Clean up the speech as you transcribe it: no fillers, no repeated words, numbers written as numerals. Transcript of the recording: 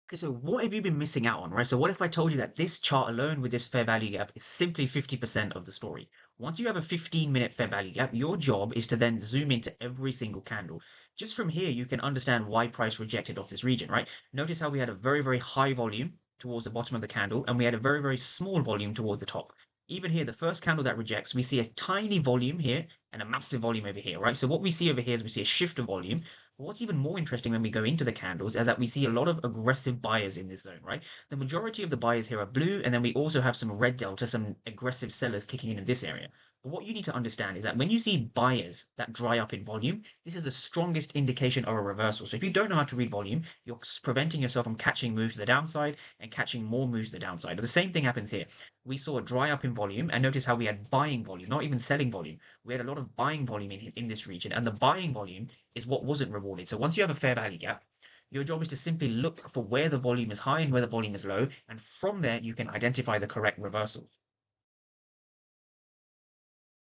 Okay, so what have you been missing out on, right? So what if I told you that this chart alone with this fair value gap is simply 50% of the story? Once you have a 15-minute fair value gap, your job is to then zoom into every single candle. Just from here, you can understand why price rejected off this region, right? Notice how we had a very, very high volume towards the bottom of the candle, and we had a very, very small volume towards the top. Even here, the first candle that rejects, we see a tiny volume here and a massive volume over here, right? So what we see over here is we see a shift of volume. But what's even more interesting when we go into the candles is that we see a lot of aggressive buyers in this zone, right? The majority of the buyers here are blue, and then we also have some red delta, some aggressive sellers kicking in this area. But what you need to understand is that when you see buyers that dry up in volume, this is the strongest indication of a reversal. So if you don't know how to read volume, you're preventing yourself from catching moves to the downside and catching more moves to the downside. But the same thing happens here. We saw a dry up in volume, and notice how we had buying volume, not even selling volume. We had a lot of buying volume in this region, and the buying volume is what wasn't rewarded. So once you have a fair value gap, your job is to simply look for where the volume is high and where the volume is low, and from there you can identify the correct reversal.